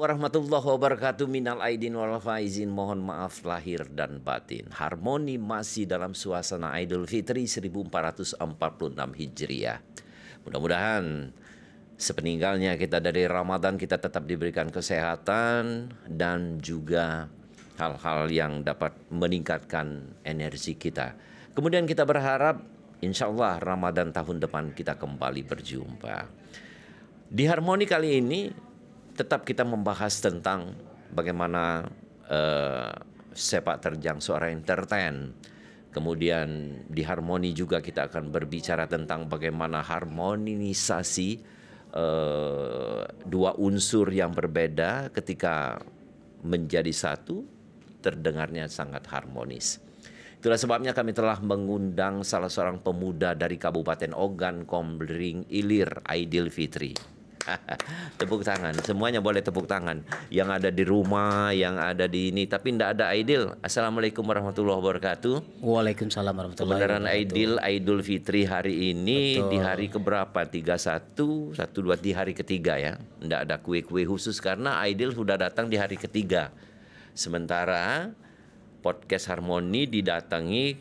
Warahmatullahi wabarakatuh. Minal aidin wal faizin, mohon maaf lahir dan batin. Harmoni masih dalam suasana Idul Fitri 1446 Hijriah. Mudah-mudahan sepeninggalnya kita dari Ramadan kita tetap diberikan kesehatan dan juga hal-hal yang dapat meningkatkan energi kita. Kemudian kita berharap insya Allah Ramadan tahun depan kita kembali berjumpa. Di Harmoni kali ini tetap kita membahas tentang bagaimana sepak terjang seorang entertain. Kemudian di Harmoni juga kita akan berbicara tentang bagaimana harmonisasi dua unsur yang berbeda ketika menjadi satu terdengarnya sangat harmonis. Itulah sebabnya kami telah mengundang salah seorang pemuda dari Kabupaten Ogan Komering Ilir, Aidil Fitri. Tepuk tangan, semuanya boleh tepuk tangan. Yang ada di rumah, yang ada di ini, tapi tidak ada Aidil. Assalamualaikum warahmatullahi wabarakatuh. Waalaikumsalam warahmatullahi wabarakatuh. Kebenaran Aidil Fitri hari ini. Betul. Di hari keberapa? 31, di hari ketiga ya. Tidak ada kue-kue khusus karena Aidil sudah datang di hari ketiga. Sementara podcast Harmoni didatangi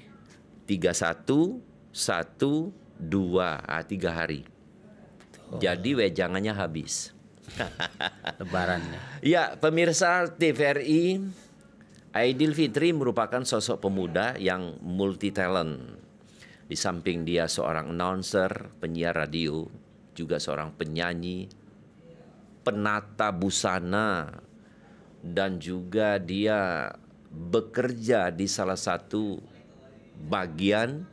31, 1, 2, 3 hari. Jadi wejangannya habis. Lebarannya. Ya, pemirsa TVRI, Aidil Fitri merupakan sosok pemuda yang multi talent. Di samping dia seorang announcer, penyiar radio, juga seorang penyanyi, penata busana, dan juga dia bekerja di salah satu bagian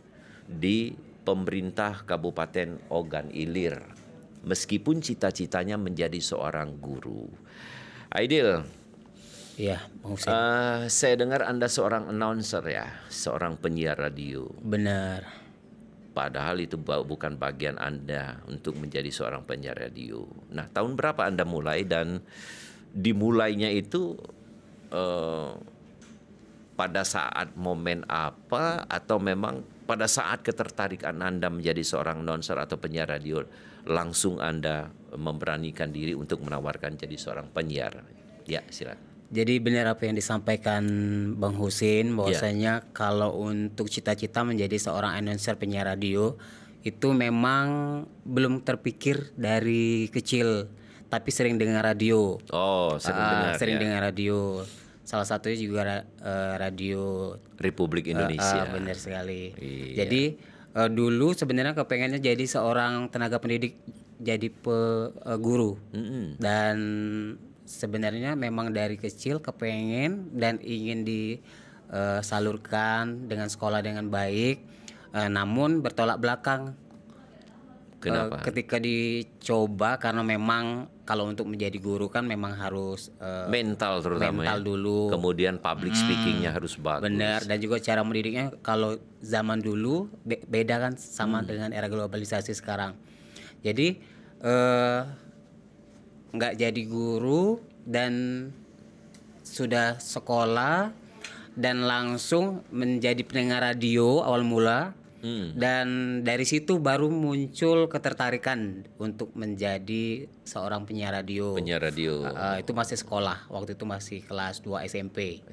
di pemerintah Kabupaten Ogan Ilir. Meskipun cita-citanya menjadi seorang guru. Aidil, iya, saya dengar Anda seorang announcer ya, seorang penyiar radio. Benar. Padahal itu bukan bagian Anda untuk menjadi seorang penyiar radio. Nah, tahun berapa Anda mulai dan dimulainya itu pada saat momen apa atau memang pada saat ketertarikan Anda menjadi seorang announcer atau penyiar radio langsung Anda memberanikan diri untuk menawarkan jadi seorang penyiar? Ya, silakan. Jadi benar apa yang disampaikan Bang Husin bahwasanya kalau untuk cita-cita menjadi seorang announcer penyiar radio itu memang belum terpikir dari kecil, tapi sering dengar radio. Oh, sering dengar radio. Salah satunya juga radio Republik Indonesia. Benar sekali. Iya. Jadi dulu sebenarnya kepengennya jadi seorang tenaga pendidik, jadi guru. Dan sebenarnya memang dari kecil kepengen dan ingin disalurkan dengan sekolah dengan baik. Namun bertolak belakang. Kenapa? Ketika dicoba, karena memang kalau untuk menjadi guru kan memang harus mental terutama mental dulu. Kemudian public speakingnya harus bagus. Benar, dan juga cara mendidiknya kalau zaman dulu beda kan sama dengan era globalisasi sekarang. Jadi nggak jadi guru dan sudah sekolah dan langsung menjadi pendengar radio awal mula. Dan dari situ baru muncul ketertarikan untuk menjadi seorang penyiar radio. Penyiar radio. Itu masih sekolah, waktu itu masih kelas 2 SMP.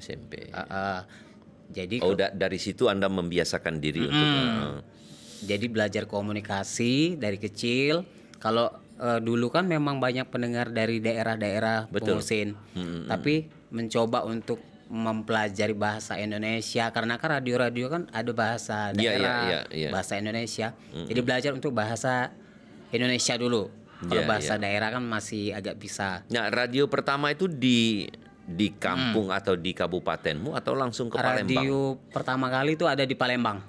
Jadi dari situ Anda membiasakan diri untuk jadi belajar komunikasi dari kecil. Kalau dulu kan memang banyak pendengar dari daerah-daerah pengungsin. Tapi mencoba untuk mempelajari bahasa Indonesia karena kan radio-radio kan ada bahasa daerah, bahasa Indonesia. Jadi belajar untuk bahasa Indonesia dulu. Kalau bahasa daerah kan masih agak bisa. Nah, radio pertama itu di kampung atau di kabupatenmu atau langsung ke Palembang? Radio pertama kali itu ada di Palembang.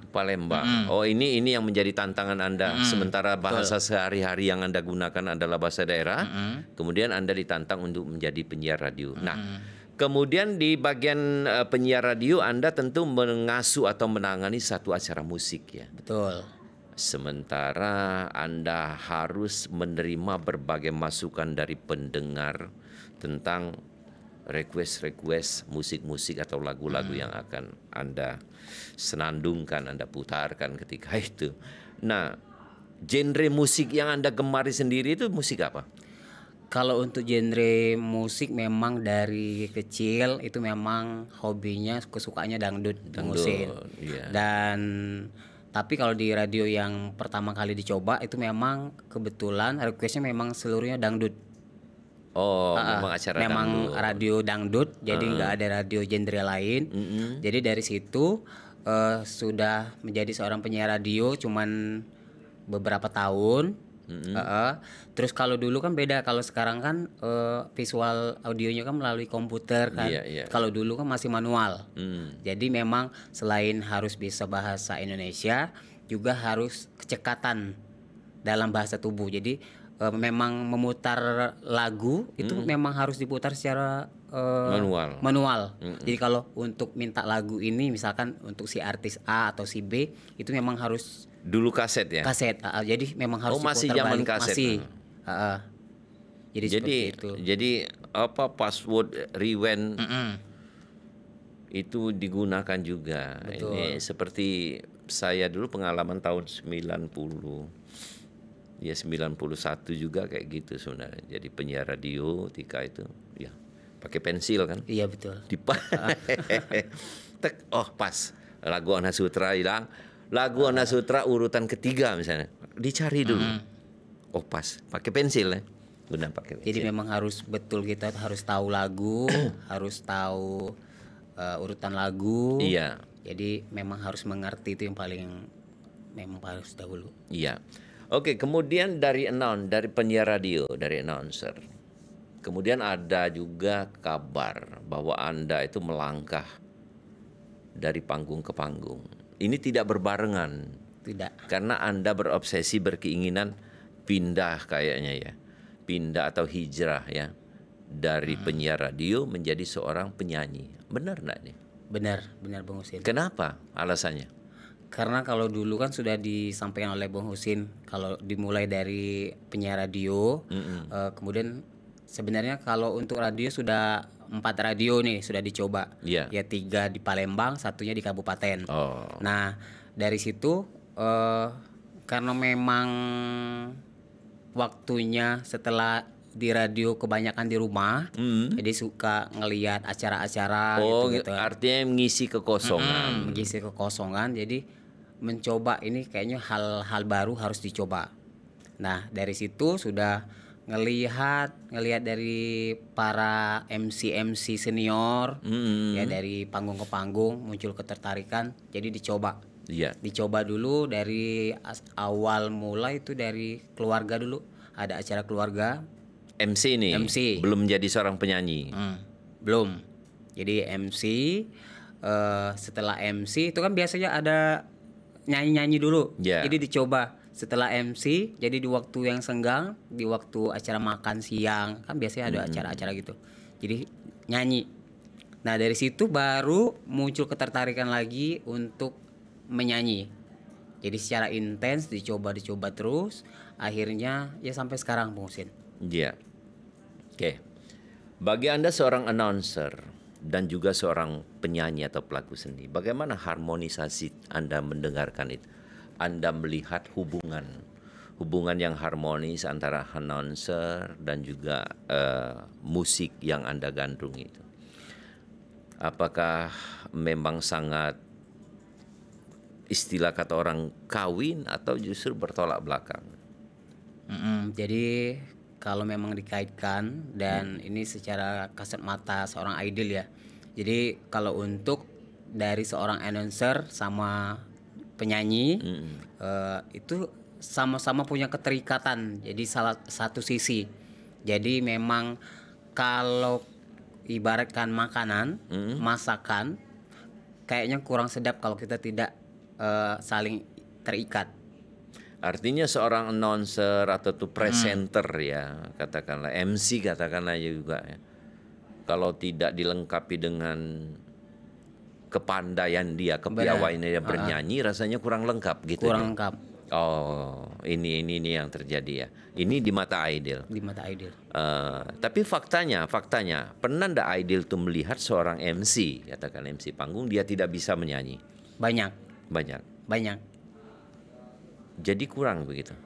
Oh, ini yang menjadi tantangan Anda. Sementara bahasa sehari-hari yang Anda gunakan adalah bahasa daerah. Kemudian Anda ditantang untuk menjadi penyiar radio. Nah, kemudian di bagian penyiar radio Anda tentu mengasuh atau menangani satu acara musik ya. Betul. Sementara Anda harus menerima berbagai masukan dari pendengar tentang request musik-musik atau lagu-lagu yang akan Anda senandungkan, Anda putarkan ketika itu. Nah, genre musik yang Anda gemari sendiri itu musik apa? Kalau untuk genre musik memang dari kecil itu memang hobinya kesukaannya dangdut, Husin. Iya. Dan tapi kalau di radio yang pertama kali dicoba itu memang kebetulan requestnya memang seluruhnya dangdut. Oh, memang acara memang dangdut. radio dangdut, jadi nggak ada radio genre lain. Jadi dari situ sudah menjadi seorang penyiar radio cuman beberapa tahun. Terus kalau dulu kan beda, kalau sekarang kan visual audionya kan melalui komputer kan. Iya. Kalau dulu kan masih manual. Jadi memang selain harus bisa bahasa Indonesia, juga harus kecekatan dalam bahasa tubuh. Jadi memang memutar lagu itu memang harus diputar secara manual. Jadi kalau untuk minta lagu ini misalkan untuk si artis A atau si B itu memang harus dulu kaset ya. Kaset, jadi memang harus masih diputar zaman balik. kaset. Masih. Jadi seperti itu. Jadi apa password rewind itu digunakan juga. Betul. Ini seperti saya dulu pengalaman tahun 90. Ya 91 juga kayak gitu sebenarnya. Jadi penyiar radio ketika itu ya pakai pensil kan. Iya betul. Oh pas lagu Ana Sutra hilang. Lagu Ana Sutra urutan ketiga misalnya. Dicari dulu. Oh pas pakai pensil ya. Guna pakai pensil. Jadi memang harus betul, kita harus tahu lagu, harus tahu urutan lagu. Iya. Jadi memang harus mengerti, itu yang paling memang harus dahulu. Iya. Oke, kemudian dari penyiar radio, dari announcer. Kemudian ada juga kabar bahwa Anda itu melangkah dari panggung ke panggung. Ini tidak berbarengan. Tidak. Karena Anda berobsesi, berkeinginan pindah kayaknya ya. Pindah atau hijrah ya. Dari penyiar radio menjadi seorang penyanyi. Benar enggak nih? Benar Bang Husin. Kenapa alasannya? Karena kalau dulu kan sudah disampaikan oleh Bang Husin, kalau dimulai dari penyiar radio, kemudian sebenarnya kalau untuk radio sudah 4 radio nih sudah dicoba. Yeah. Ya 3 di Palembang, 1-nya di kabupaten. Oh. Nah dari situ karena memang waktunya setelah di radio kebanyakan di rumah, jadi suka ngelihat acara-acara gitu. Artinya mengisi kekosongan. Mengisi kekosongan, jadi mencoba ini kayaknya hal baru harus dicoba. Nah dari situ sudah ngelihat dari para MC senior, ya dari panggung ke panggung muncul ketertarikan, jadi dicoba. Iya. Dicoba dulu dari awal mulai itu dari keluarga dulu, ada acara keluarga. MC nih. MC. Belum jadi seorang penyanyi. Belum. Jadi MC, setelah MC itu kan biasanya ada nyanyi dulu. Yeah. Jadi dicoba setelah MC, jadi di waktu yang senggang, di waktu acara makan siang kan biasanya ada acara-acara gitu. Jadi nyanyi. Nah dari situ baru muncul ketertarikan lagi untuk menyanyi. Jadi secara intens dicoba terus, akhirnya ya sampai sekarang Bang Husin. Iya. Oke. Bagi Anda seorang announcer dan juga seorang penyanyi atau pelaku seni, bagaimana harmonisasi Anda mendengarkan itu? Anda melihat hubungan yang harmonis antara announcer dan juga musik yang Anda gandrung itu. Apakah memang sangat istilah kata orang kawin atau justru bertolak belakang? Jadi kalau memang dikaitkan dan ini secara kasat mata seorang idol ya. Jadi kalau untuk dari seorang announcer sama penyanyi itu sama-sama punya keterikatan. Jadi salah satu sisi. Jadi memang kalau ibaratkan makanan, masakan kayaknya kurang sedap kalau kita tidak saling terikat. Artinya seorang announcer atau tuh presenter ya, katakanlah MC katakanlah juga ya. Kalau tidak dilengkapi dengan kepandaian dia, kepiawaiannya dia bernyanyi, rasanya kurang lengkap gitu. Kurang lengkap. Oh, ini yang terjadi ya. Ini di mata Aidil. Di mata Aidil. Tapi faktanya pernah ndak Aidil tuh melihat seorang MC, katakan MC panggung, dia tidak bisa menyanyi? Banyak. Banyak. Jadi kurang begitu.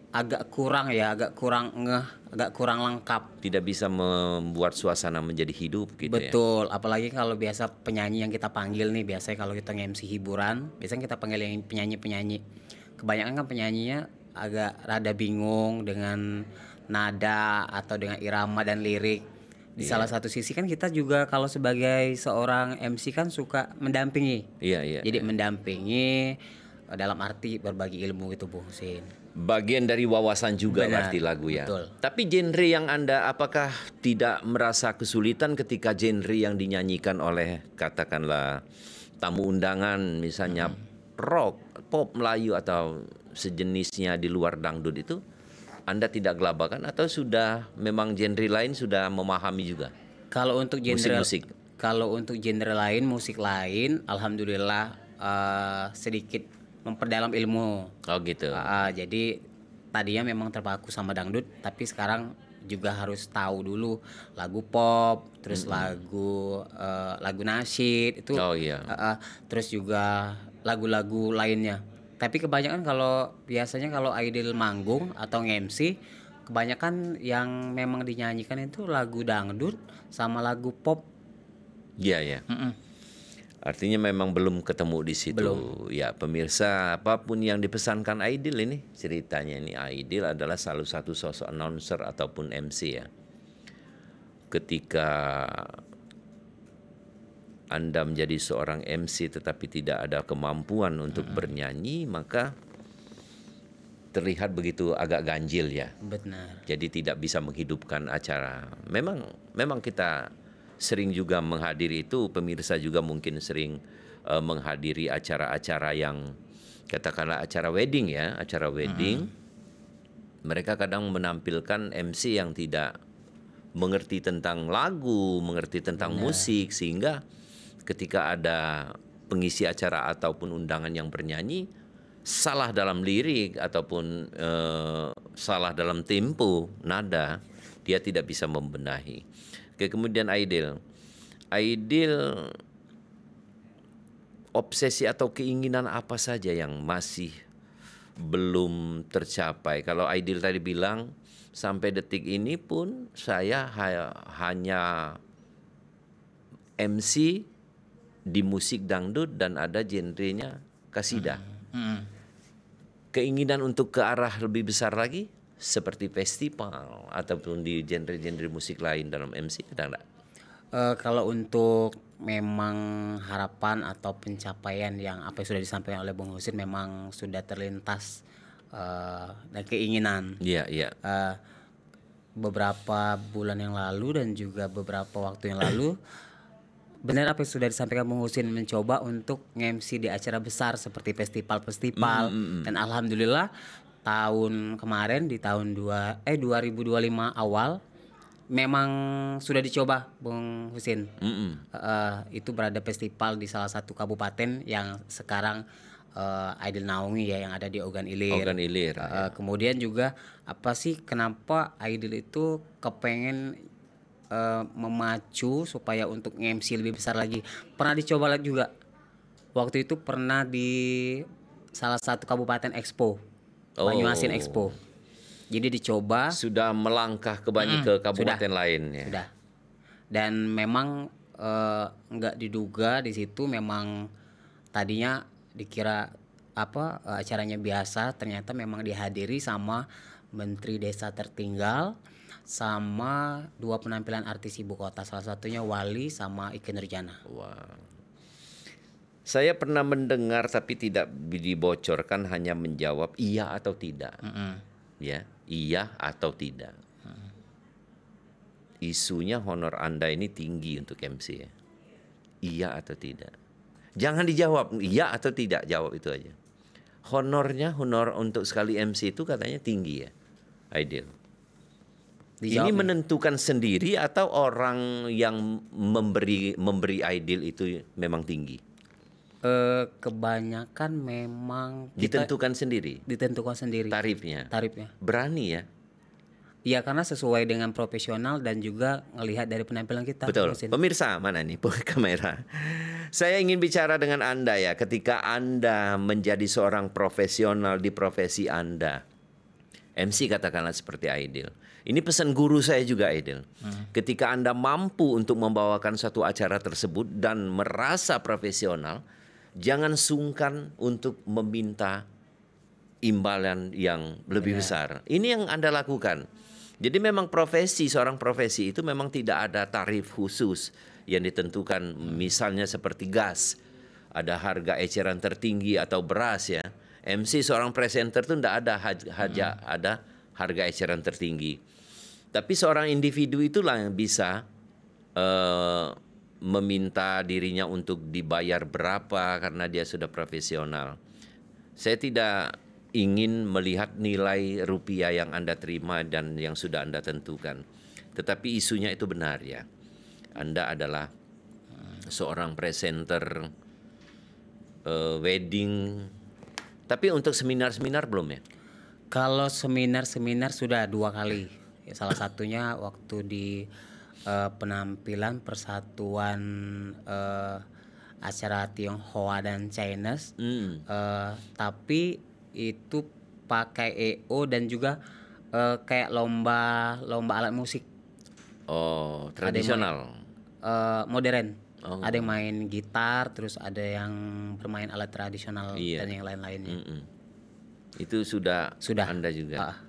Agak kurang ngeh, agak kurang lengkap. Tidak bisa membuat suasana menjadi hidup gitu. Betul, ya? Apalagi kalau biasa penyanyi yang kita panggil nih, biasanya kalau kita nge-MC hiburan, biasanya kita panggil yang penyanyi-penyanyi. Kebanyakan kan penyanyinya agak rada bingung dengan nada atau dengan irama dan lirik. Di salah satu sisi kan kita juga kalau sebagai seorang MC kan suka mendampingi. Jadi mendampingi dalam arti berbagi ilmu gitu, Bung Husin. Bagian dari wawasan juga. Benar, berarti lagu ya. Betul. Tapi genre yang Anda apakah tidak merasa kesulitan ketika genre yang dinyanyikan oleh katakanlah tamu undangan misalnya rock, pop Melayu atau sejenisnya di luar dangdut itu, Anda tidak gelabakan atau sudah memang genre lain sudah memahami juga? Kalau untuk genre musik. Kalau untuk genre lain, musik lain, alhamdulillah sedikit memperdalam ilmu. Oh gitu. Jadi tadinya memang terpaku sama dangdut, tapi sekarang juga harus tahu dulu lagu pop, terus lagu nasyid itu. Oh iya. Terus juga lagu-lagu lainnya. Tapi kebanyakan biasanya kalau Aidil manggung atau nge-MC, kebanyakan yang memang dinyanyikan itu lagu dangdut sama lagu pop. Iya. Artinya memang belum ketemu di situ. Belum. Ya pemirsa, apapun yang dipesankan Aidil ini ceritanya ini, Aidil adalah salah satu sosok announcer ataupun MC ya. Ketika Anda menjadi seorang MC tetapi tidak ada kemampuan untuk bernyanyi, maka terlihat begitu agak ganjil ya. Benar. Jadi tidak bisa menghidupkan acara. Memang kita sering juga menghadiri itu, pemirsa juga mungkin sering menghadiri acara-acara yang katakanlah acara wedding ya, acara wedding. Mereka kadang menampilkan MC yang tidak mengerti tentang lagu, mengerti tentang musik, sehingga ketika ada pengisi acara ataupun undangan yang bernyanyi salah dalam lirik ataupun salah dalam tempo, nada, dia tidak bisa membenahi. Oke, kemudian Aidil, obsesi atau keinginan apa saja yang masih belum tercapai? Kalau Aidil tadi bilang sampai detik ini pun saya hanya MC di musik dangdut dan ada genrenya kasidah. Keinginan untuk ke arah lebih besar lagi seperti festival ataupun di genre-genre musik lain dalam MC ada enggak? Kalau untuk memang harapan atau pencapaian yang apa yang sudah disampaikan oleh Bung Husin memang sudah terlintas dan keinginan. Iya. Beberapa bulan yang lalu dan juga beberapa waktu yang lalu benar apa yang sudah disampaikan Bung Husin, mencoba untuk nge-MC di acara besar seperti festival dan alhamdulillah tahun kemarin di tahun 2025 awal memang sudah dicoba Bung Husin. Itu berada festival di salah satu kabupaten yang sekarang Aidil naungi ya, yang ada di Ogan Ilir. Kemudian juga apa sih kenapa Aidil itu kepengen memacu supaya untuk MC lebih besar lagi. Pernah dicoba lagi juga. Waktu itu pernah di salah satu kabupaten Expo. Banyuasin Expo. Jadi dicoba. Sudah melangkah ke kabupaten lain ya. Sudah. Dan memang nggak diduga di situ, memang tadinya dikira acaranya biasa, ternyata memang dihadiri sama Menteri Desa Tertinggal sama 2 penampilan artis ibu kota, salah satunya Wali sama Ikke Nurjana. Wow. Saya pernah mendengar tapi tidak dibocorkan, hanya menjawab iya atau tidak. Ya, iya atau tidak. Isunya honor Anda ini tinggi untuk MC ya. Iya atau tidak. Jangan dijawab iya atau tidak, jawab itu aja. Honor untuk sekali MC itu katanya tinggi ya, Aidil. Ini menentukan sendiri atau orang yang memberi Aidil itu memang tinggi? Kebanyakan memang kita ditentukan sendiri tarifnya. berani ya. Iya, karena sesuai dengan profesional dan juga ngelihat dari penampilan kita. Betul. Pemirsa, mana nih kamera? Saya ingin bicara dengan Anda ya, ketika Anda menjadi seorang profesional di profesi Anda. MC katakanlah seperti Aidil. Ini pesan guru saya juga, Aidil. Ketika Anda mampu untuk membawakan satu acara tersebut dan merasa profesional, jangan sungkan untuk meminta imbalan yang lebih besar. Ini yang Anda lakukan. Jadi memang seorang profesi itu memang tidak ada tarif khusus yang ditentukan. Misalnya seperti gas, ada harga eceran tertinggi atau beras ya. MC seorang presenter itu tidak ada ada harga eceran tertinggi. Tapi seorang individu itulah yang bisa meminta dirinya untuk dibayar berapa karena dia sudah profesional. Saya tidak ingin melihat nilai rupiah yang Anda terima dan yang sudah Anda tentukan. Tetapi isunya itu benar ya. Anda adalah seorang presenter wedding. Tapi untuk seminar-seminar belum ya? Kalau seminar-seminar sudah 2 kali. Salah satunya waktu di penampilan persatuan acara Tionghoa dan Chinese. Tapi itu pakai EO dan juga kayak lomba alat musik. Oh, tradisional. Modern. Ada yang main gitar, terus ada yang bermain alat tradisional dan yang lain-lainnya. Itu sudah Anda juga.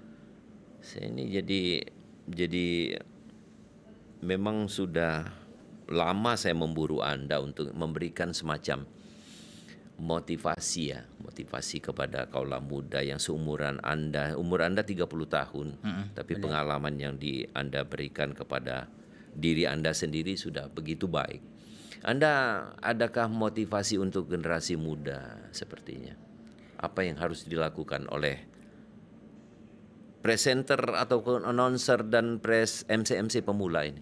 Saya ini jadi memang sudah lama saya memburu Anda untuk memberikan semacam motivasi kepada kaula muda yang seumuran Anda. Umur Anda 30 tahun, tapi pengalaman yang Anda berikan kepada diri Anda sendiri sudah begitu baik. Anda adakah motivasi untuk generasi muda sepertinya? Apa yang harus dilakukan oleh presenter atau announcer dan MC pemula ini?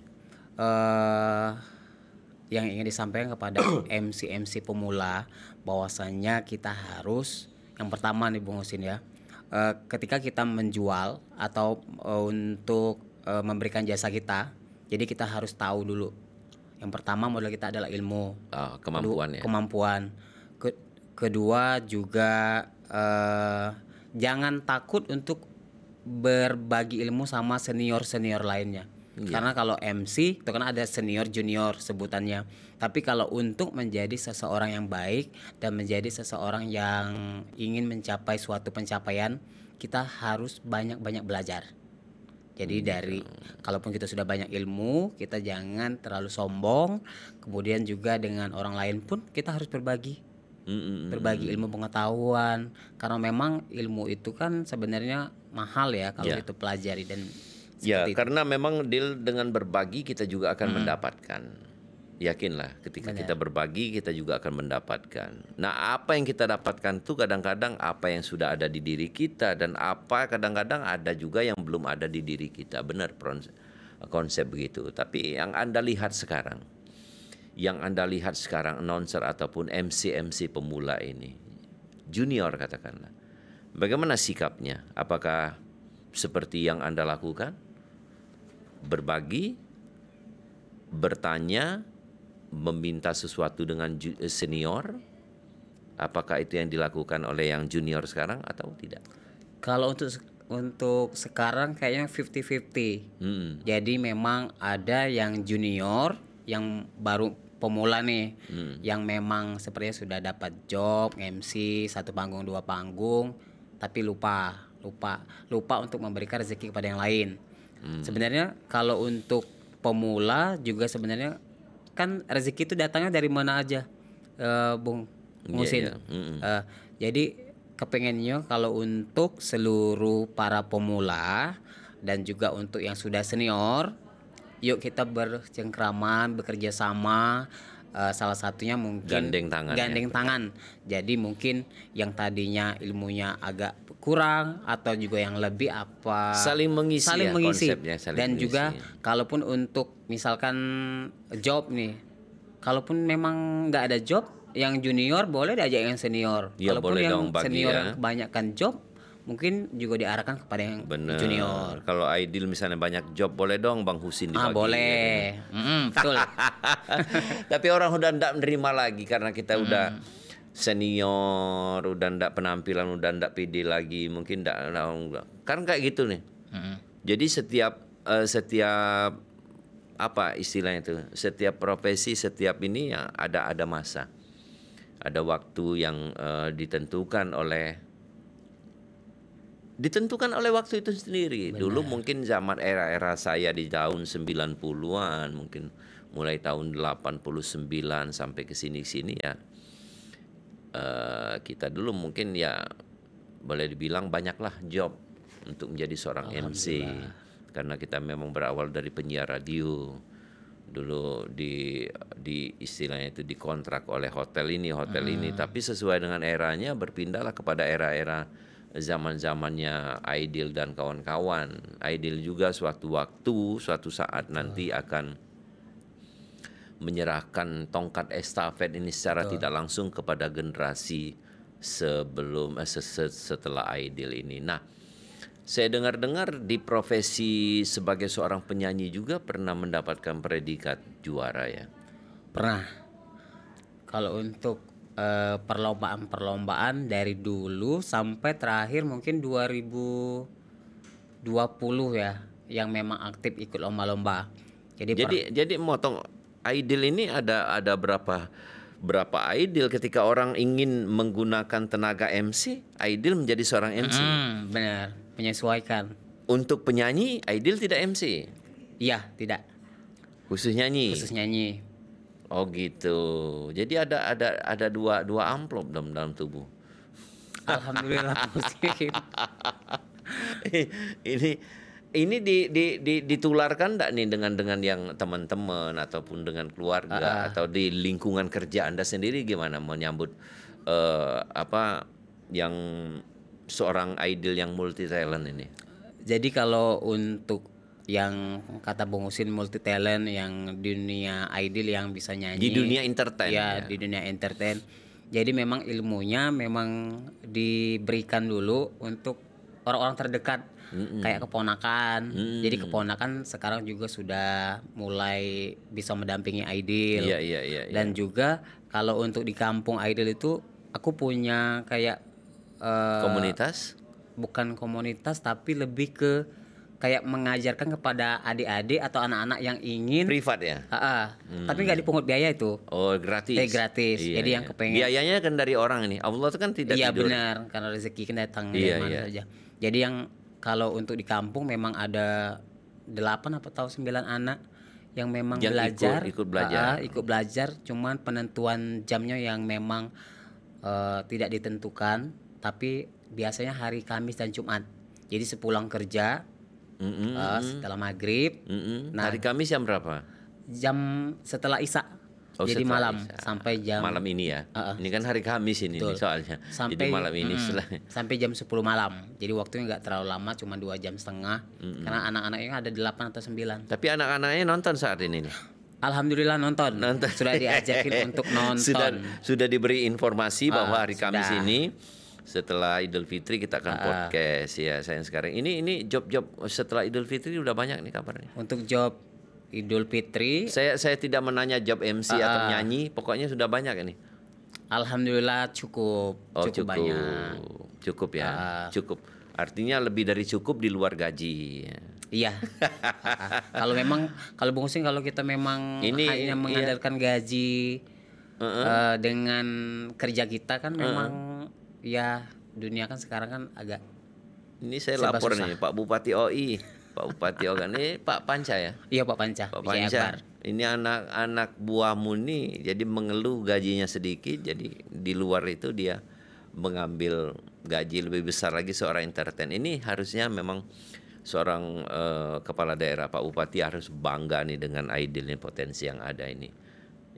Yang ingin disampaikan kepada MC pemula bahwasannya kita harus, yang pertama nih Bung Husin ya, ketika kita menjual atau untuk memberikan jasa kita, jadi kita harus tahu dulu. Yang pertama modal kita adalah ilmu, kemampuan. Kedua juga jangan takut untuk berbagi ilmu sama senior lainnya. Karena kalau MC itu kan ada senior junior sebutannya. Tapi kalau untuk menjadi seseorang yang baik dan menjadi seseorang yang ingin mencapai suatu pencapaian, kita harus banyak-banyak belajar. Jadi kalaupun kita sudah banyak ilmu, kita jangan terlalu sombong. Kemudian juga dengan orang lain pun kita harus berbagi. Berbagi ilmu pengetahuan. Karena memang ilmu itu kan sebenarnya mahal ya kalau itu pelajari dan karena memang dengan berbagi kita juga akan mendapatkan. Yakinlah, ketika kita berbagi kita juga akan mendapatkan. Nah, apa yang kita dapatkan itu kadang-kadang apa yang sudah ada di diri kita, dan kadang-kadang ada juga yang belum ada di diri kita. Benar konsep begitu. Tapi yang Anda lihat sekarang, announcer ataupun MC pemula ini, junior katakanlah, bagaimana sikapnya? Apakah seperti yang Anda lakukan? Berbagi, bertanya, meminta sesuatu dengan senior? Apakah itu yang dilakukan oleh yang junior sekarang atau tidak? Kalau untuk sekarang kayaknya 50-50. Jadi memang ada yang junior yang baru pemula nih, yang memang sepertinya sudah dapat job MC 1 panggung 2 panggung, tapi lupa untuk memberikan rezeki kepada yang lain. Sebenarnya kalau untuk pemula juga sebenarnya kan rezeki itu datangnya dari mana aja, Bung Husin. Jadi kepengennya kalau untuk seluruh para pemula dan juga untuk yang sudah senior, yuk kita bercengkraman, bekerja sama. Salah satunya mungkin gandeng tangan. Jadi mungkin yang tadinya ilmunya agak kurang atau juga yang lebih saling mengisi konsepnya, dan juga kalaupun untuk misalkan job nih, kalaupun memang nggak ada job, yang junior boleh diajak yang senior. Ya, Kalaupun boleh yang dong bagi senior ya. yang kebanyakan job, mungkin juga diarahkan kepada yang Bener. junior. Kalau Aidil misalnya banyak job, boleh dong Bang Husin dibagi. Boleh. Betul. Tapi orang udah ndak menerima lagi karena kita udah senior, udah ndak penampilan, udah ndak pede lagi, mungkin ndak kan kayak gitu nih. Jadi setiap apa istilahnya itu, setiap profesi, setiap ini ya ada masa, ada waktu yang ditentukan oleh waktu itu sendiri. Benar. Dulu mungkin zaman era saya di tahun 90-an, mungkin mulai tahun 89 sampai ke sini ya. Kita dulu mungkin ya boleh dibilang banyaklah job untuk menjadi seorang MC. Karena kita memang berawal dari penyiar radio. Dulu di istilahnya itu dikontrak oleh hotel ini, tapi sesuai dengan eranya berpindahlah kepada era-era zaman-zamannya Aidil dan kawan-kawan. Aidil juga suatu saat nanti akan menyerahkan tongkat estafet ini secara tidak langsung kepada generasi setelah Aidil ini. Nah, saya dengar-dengar di profesi sebagai seorang penyanyi juga pernah mendapatkan predikat juara ya. Pernah. Kalau untuk perlombaan dari dulu sampai terakhir mungkin 2020 ya, yang memang aktif ikut lomba-lomba. Jadi motong Aidil ini ada berapa Aidil ketika orang ingin menggunakan tenaga MC, Aidil menjadi seorang MC. Benar, menyesuaikan. Untuk penyanyi, Aidil tidak MC. Iya, tidak. Khusus nyanyi. Oh gitu. Jadi ada dua amplop dalam tubuh. Alhamdulillah Husin. Ini ditularkan enggak nih dengan yang teman-teman ataupun dengan keluarga atau di lingkungan kerja Anda sendiri gimana menyambut yang seorang Aidil yang multi talent ini? Jadi kalau untuk yang kata Bung Husin multi talent yang dunia Aidil yang bisa nyanyi di dunia entertain ya, di dunia entertain. Jadi memang ilmunya memang diberikan dulu untuk orang-orang terdekat, kayak keponakan. Jadi keponakan sekarang juga sudah mulai bisa mendampingi Aidil. Iya. Dan juga kalau untuk di kampung Aidil itu aku punya kayak komunitas? Bukan komunitas tapi lebih ke kayak mengajarkan kepada adik-adik atau anak-anak yang ingin privat ya. Tapi nggak dipungut biaya itu. Oh, gratis. Gratis. Iya, Jadi yang kepengen. Biayanya kan dari orang ini. Allah itu kan tidak Iya tidur. benar, karena rezeki kan datang dari mana saja. Jadi yang kalau untuk di kampung memang ada 8 atau 9 anak yang memang yang belajar, ikut belajar. Cuman penentuan jamnya yang memang tidak ditentukan, tapi biasanya hari Kamis dan Jumat. Jadi sepulang kerja setelah maghrib. Nah, hari Kamis jam berapa? Jam setelah Isya. Jadi malam Isya. Sampai jam malam ini ya. Ini kan hari Kamis ini nih, soalnya. Jadi malam ini sampai jam 10 malam. Jadi waktunya nggak terlalu lama, cuma 2 jam setengah. Karena anak-anaknya ada 8 atau 9. Tapi anak-anaknya nonton saat ini nih. Alhamdulillah nonton. Sudah diajakin untuk nonton. Sudah diberi informasi bahwa hari Kamis ini setelah Idul Fitri kita akan podcast ya. Sayang sekarang ini job-job setelah Idul Fitri udah banyak nih kabarnya. Untuk job Idul Fitri saya tidak menanya job MC atau nyanyi, pokoknya sudah banyak ini. Alhamdulillah cukup banyak. Cukup ya. Cukup. Artinya lebih dari cukup di luar gaji. Iya. Kalau Bung Husin kalau kita memang hanya mengandalkan gaji dengan kerja kita kan memang ya dunia kan sekarang kan agak. Ini saya lapor susah. Nih Pak Bupati OI. Pak Bupati OI ini Pak Panca ya? Iya Pak Panca. Ini anak buahmu nih jadi mengeluh gajinya sedikit, jadi di luar itu dia mengambil gaji lebih besar lagi seorang entertain. Ini harusnya memang seorang kepala daerah Pak Bupati harus bangga nih dengan Aidil nih, potensi yang ada ini.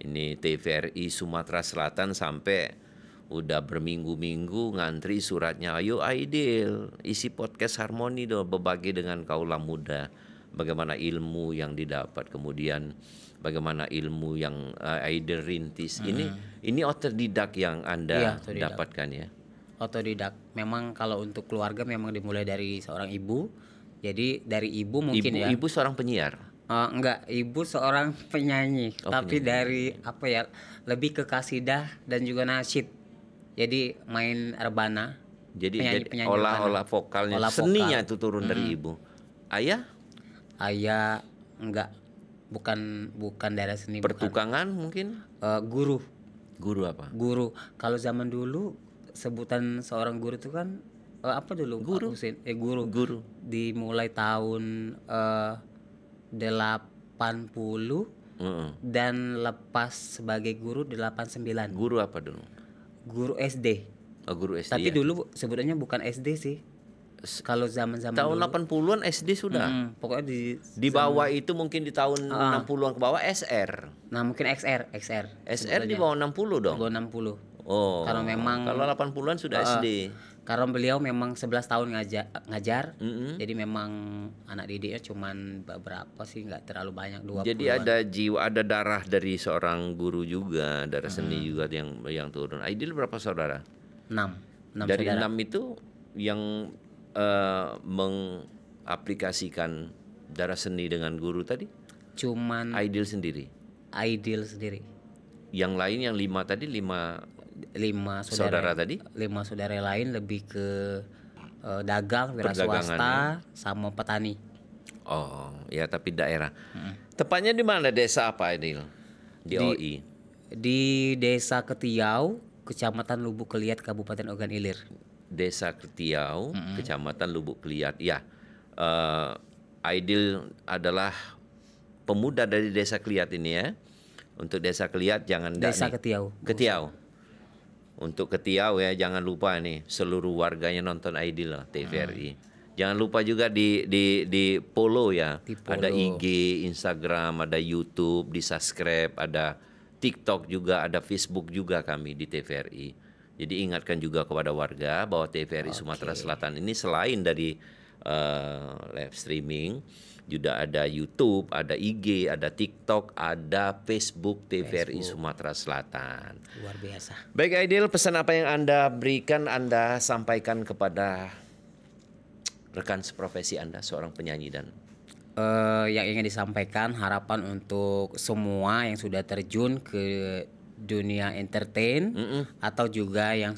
Ini TVRI Sumatera Selatan sampai udah berminggu-minggu ngantri suratnya, ayo Aidil isi podcast Harmoni dong, berbagi dengan kaula muda bagaimana ilmu yang didapat, kemudian bagaimana ilmu yang Aidil rintis. Ini otodidak yang Anda dapatkan ya? Otodidak. Memang kalau untuk keluarga memang dimulai dari seorang ibu. Jadi dari ibu mungkin Ibu seorang penyiar? Enggak, ibu seorang penyanyi. Tapi penyanyi. dari apa ya, lebih ke kasidah dan juga nasyid. Jadi main rebana. Jadi Penyanyi olah vokalnya, seninya itu turun dari ibu. Ayah? Ayah enggak, bukan daerah seni. Pertukangan mungkin? Guru. Guru apa? Guru. Kalau zaman dulu sebutan seorang guru itu kan apa dulu? Guru. Guru. Guru. Dimulai tahun 80 dan lepas sebagai guru 89. Guru apa dulu? Guru SD. Oh, guru SD. Tapi ya? dulu sebutannya bukan SD sih. Kalau zaman-zaman tahun dulu, 80-an SD sudah. pokoknya Di bawah itu mungkin di tahun 60-an ke bawah SR. Nah, mungkin XR SR di bawah 60 dong. di bawah 60. Oh. Kalau memang kalau 80-an sudah SD. Karena beliau memang 11 tahun ngajar. Jadi memang anak didiknya cuman beberapa sih, nggak terlalu banyak, 20. Jadi ada jiwa, ada darah dari seorang guru juga, darah seni juga yang turun. Aidil berapa saudara? 6 Dari saudara. 6 itu yang mengaplikasikan darah seni dengan guru tadi Cuman Aidil sendiri. Aidil sendiri. Yang lain yang 5 tadi 5 saudara tadi? 5 saudara lain lebih ke dagang, wira swasta, sama petani. Oh, ya tapi daerah. Tepatnya di mana, desa apa Aidil? Di OI. Di Desa Ketiau, Kecamatan Lubuk Keliat, Kabupaten Ogan Ilir. Desa Ketiau, Kecamatan Lubuk Keliat. Ya, Aidil adalah pemuda dari Desa Keliat ini ya. Untuk Desa Keliat jangan Desa Ketiau. Ketiau. Untuk Ketiau ya, jangan lupa nih seluruh warganya nonton Aidil TVRI. Jangan lupa juga di follow ya. Ada IG, Instagram, ada YouTube, di subscribe, ada TikTok juga, ada Facebook juga kami di TVRI. Jadi ingatkan juga kepada warga bahwa TVRI Sumatera Selatan ini selain dari live streaming, juga ada YouTube, ada IG, ada TikTok, ada Facebook TVRI Sumatera Selatan. Luar biasa. Baik Aidil, pesan apa yang Anda berikan, Anda sampaikan kepada rekan seprofesi Anda, seorang penyanyi dan Yang ingin disampaikan, harapan untuk semua yang sudah terjun ke dunia entertain atau juga yang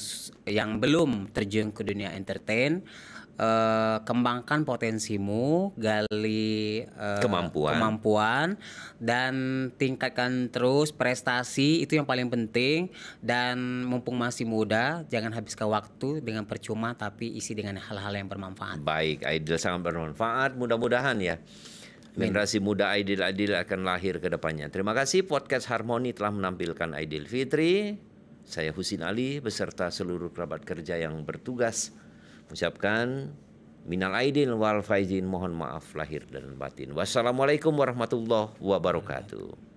belum terjun ke dunia entertain, kembangkan potensimu, gali kemampuan dan tingkatkan terus prestasi, itu yang paling penting. Dan mumpung masih muda, jangan habiskan waktu dengan percuma, tapi isi dengan hal-hal yang bermanfaat. Baik, Aidil sangat bermanfaat, mudah-mudahan ya generasi muda Aidil akan lahir ke depannya. Terima kasih Podcast Harmoni telah menampilkan Aidil Fitri. Saya Husin Ali beserta seluruh kerabat kerja yang bertugas mengucapkan minal aidin wal faizin, mohon maaf lahir dan batin. Wassalamualaikum warahmatullahi wabarakatuh.